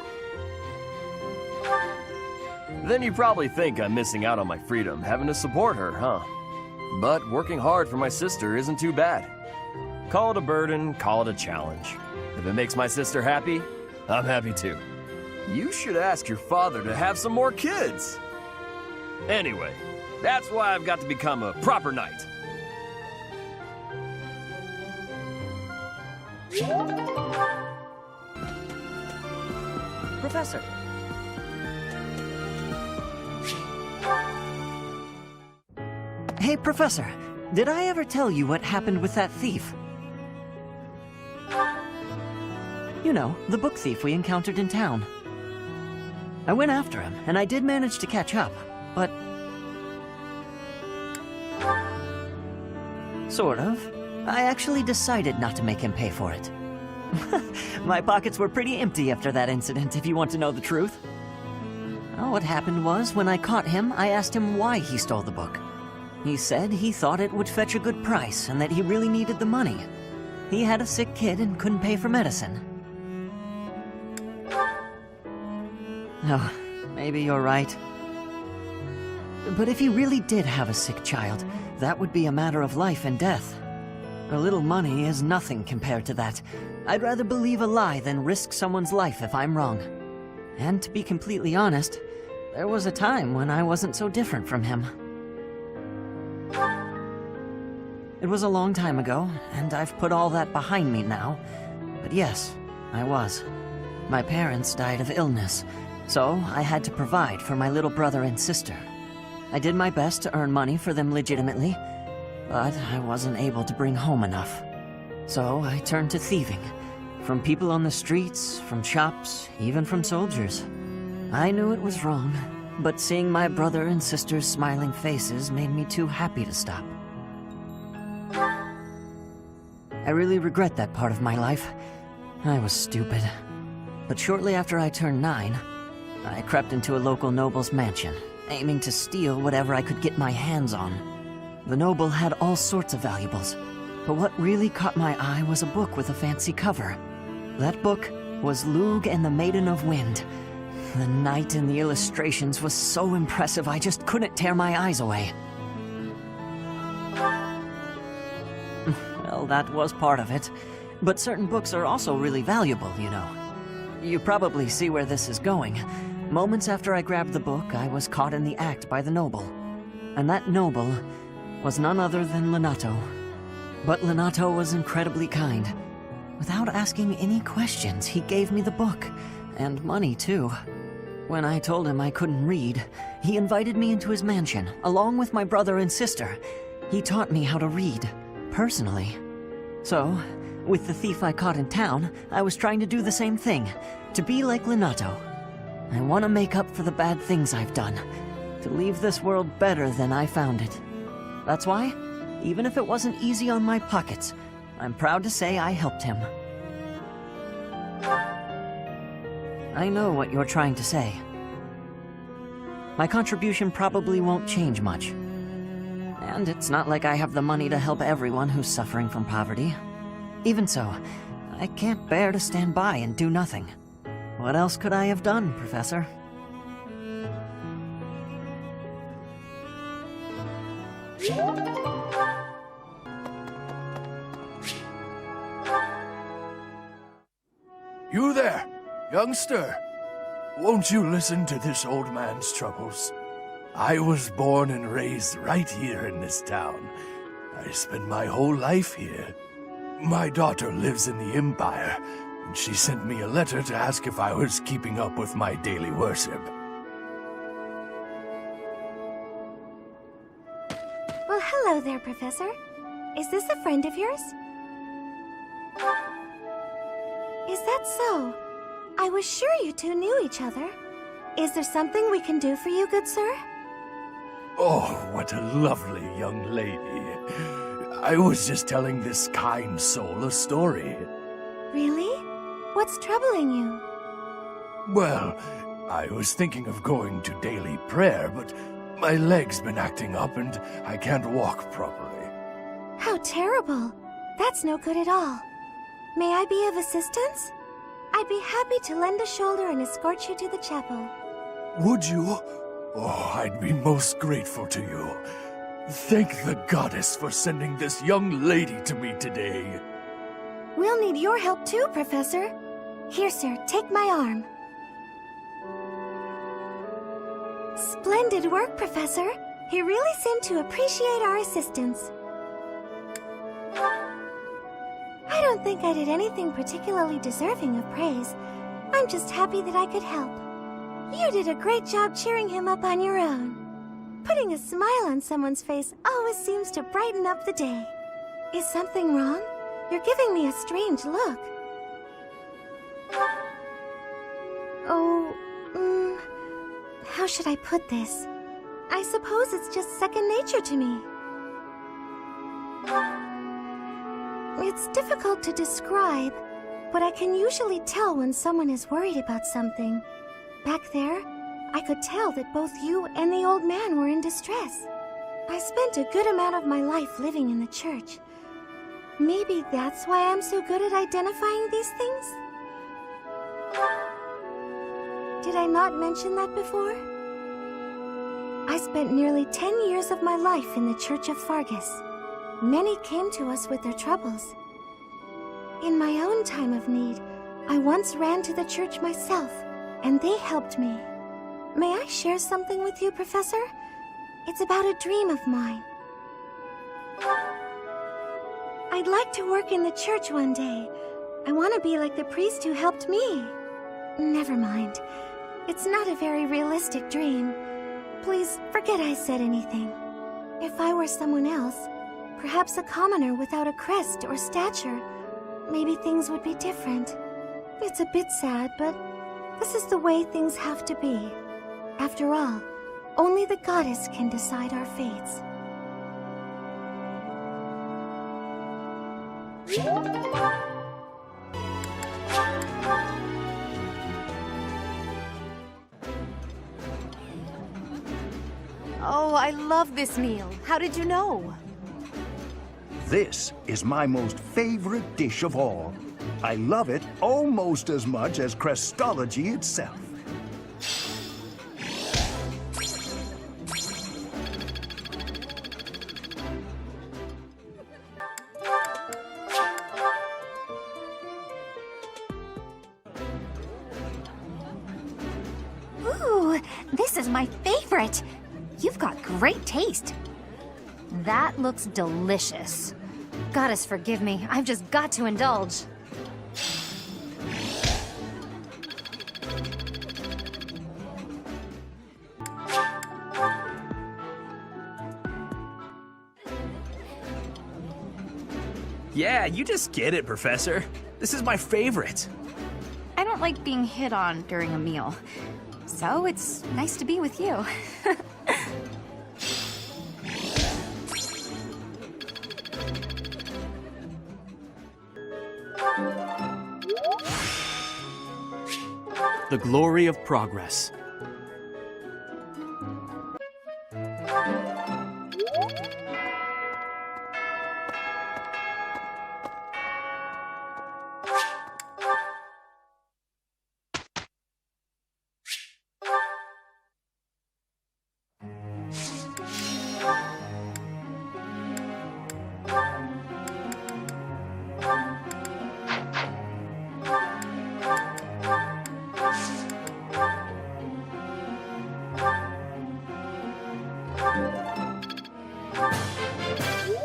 S7: Then you probably think I'm missing out on my freedom, having to support her, huh? But working hard for my sister isn't too bad. Call it a burden, call it a challenge. If it makes my sister happy, I'm happy too. You should ask your father to have some more kids. Anyway, that's why I've got to become a proper knight.
S20: Professor. Hey, Professor. Did I ever tell you what happened with that thief? You know, the book thief we encountered in town. I went after him, and I did manage to catch up, but... Sort of. I actually decided not to make him pay for it. My pockets were pretty empty after that incident, if you want to know the truth. Well, what happened was, when I caught him, I asked him why he stole the book. He said he thought it would fetch a good price, and that he really needed the money. He had a sick kid and couldn't pay for medicine. Oh, maybe you're right. But if he really did have a sick child, that would be a matter of life and death. A little money is nothing compared to that. I'd rather believe a lie than risk someone's life if I'm wrong. And to be completely honest, there was a time when I wasn't so different from him. It was a long time ago, and I've put all that behind me now. But yes, I was. My parents died of illness, so I had to provide for my little brother and sister. I did my best to earn money for them legitimately, but I wasn't able to bring home enough. So I turned to thieving. From people on the streets, from shops, even from soldiers. I knew it was wrong, but seeing my brother and sister's smiling faces made me too happy to stop. I really regret that part of my life. I was stupid. But shortly after I turned 9, I crept into a local noble's mansion, aiming to steal whatever I could get my hands on. The noble had all sorts of valuables, but what really caught my eye was a book with a fancy cover. That book was Lug and the Maiden of Wind. The knight in the illustrations was so impressive I just couldn't tear my eyes away. Well, that was part of it. But certain books are also really valuable, you know. You probably see where this is going. Moments after I grabbed the book, I was caught in the act by the noble. And that noble was none other than Lenato. But Lenato was incredibly kind. Without asking any questions, he gave me the book. And money, too. When I told him I couldn't read, he invited me into his mansion, along with my brother and sister. He taught me how to read, personally. So,
S1: With the thief I caught in town, I was trying to do the same thing. To be like Lenato. I want to make up for the bad things I've done. To leave this world better than I found it. That's why, even if it wasn't easy on my pockets, I'm proud to say I helped him. I know what you're trying to say. My contribution probably won't change much. And it's not like I have the money to help everyone who's suffering from poverty. Even so, I can't bear to stand by and do nothing. What else could I have done, Professor?
S10: You there, youngster. Won't you listen to this old man's troubles? I was born and raised right here in this town. I spent my whole life here. My daughter lives in the Empire, and she sent me a letter to ask if I was keeping up with my daily worship.
S6: Well, hello there, Professor. Is this a friend of yours? Is that so? I was sure you two knew each other. Is there something we can do for you, good sir?
S10: Oh, what a lovely young lady. I was just telling this kind soul a story.
S6: Really? What's troubling you?
S10: Well, I was thinking of going to daily prayer, but my leg's been acting up and I can't walk properly.
S6: How terrible. That's no good at all. May I be of assistance? I'd be happy to lend a shoulder and escort you to the chapel.
S10: Would you? Oh, I'd be most grateful to you. Thank the goddess for sending this young lady to me today.
S6: We'll need your help too, Professor. Here, sir, take my arm. Splendid work, Professor. He really seemed to appreciate our assistance. I don't think I did anything particularly deserving of praise. I'm just happy that I could help. You did a great job cheering him up on your own. Putting a smile on someone's face always seems to brighten up the day. Is something wrong? You're giving me a strange look. Oh, how should I put this? I suppose it's just second nature to me. It's difficult to describe, but I can usually tell when someone is worried about something. Back there, I could tell that both you and the old man were in distress. I spent a good amount of my life living in the church. Maybe that's why I'm so good at identifying these things? Did I not mention that before? I spent nearly 10 years of my life in the Church of Fargus. Many came to us with their troubles. In my own time of need, I once ran to the church myself, and they helped me. May I share something with you, Professor? It's about a dream of mine. I'd like to work in the church one day. I want to be like the priest who helped me. Never mind. It's not a very realistic dream. Please forget I said anything. If I were someone else, perhaps a commoner without a crest or stature, maybe things would be different. It's a bit sad, but this is the way things have to be. After all, only the goddess can decide our fates.
S11: Oh, I love this meal. How did you know?
S8: This is my most favorite dish of all. I love it almost as much as Crestology itself.
S2: Ooh, this is my favorite. You've got great taste. That looks delicious. Goddess forgive me, I've just got to indulge.
S23: Yeah, you just get it, Professor. This is my favorite.
S17: I don't like being hit on during a meal, so it's nice to be with you.
S9: The glory of progress.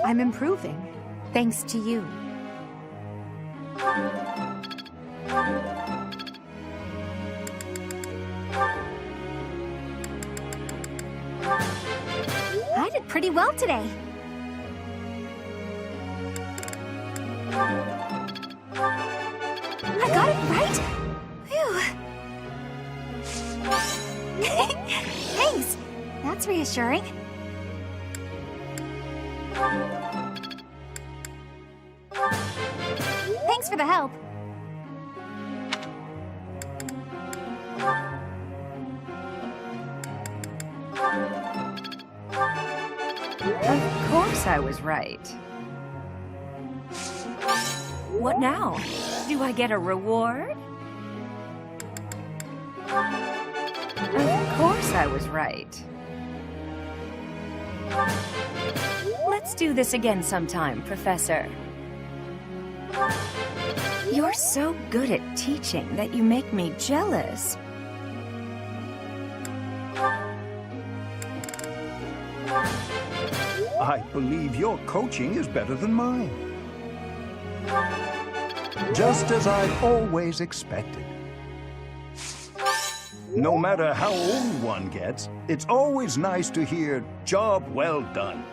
S17: I'm improving, thanks to you. I did pretty well today. I got it right? Phew. Thanks. That's reassuring. Thanks for the help.
S4: Of course I was right. What now? Do I get a reward? Of course I was right. Let's do this again sometime, Professor. You're so good at teaching that you make me jealous.
S8: I believe your coaching is better than mine. Just as I've always expected. No matter how old one gets, it's always nice to hear, "Job well done."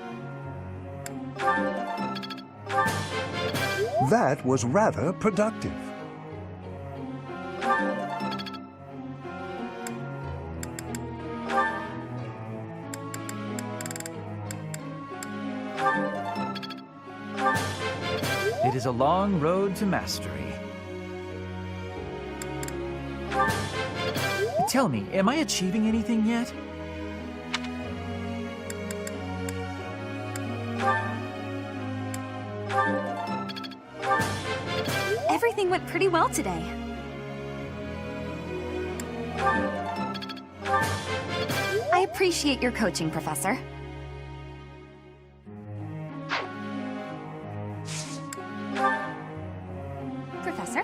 S8: That was rather productive.
S9: It is a long road to mastery. Tell me, am I achieving anything yet?
S17: Everything went pretty well today. I appreciate your coaching, Professor. Professor?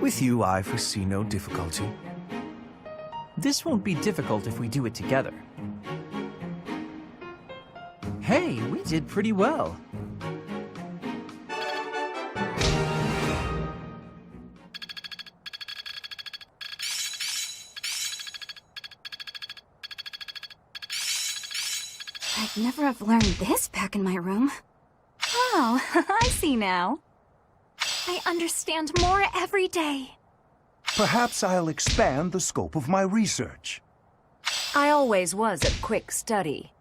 S23: With you, I foresee no difficulty.
S9: This won't be difficult if we do it together. Hey, we did pretty well.
S17: I'd never have learned this back in my room. Oh, I see now.
S2: I understand more every day.
S8: Perhaps I'll expand the scope of my research.
S4: I always was a quick study.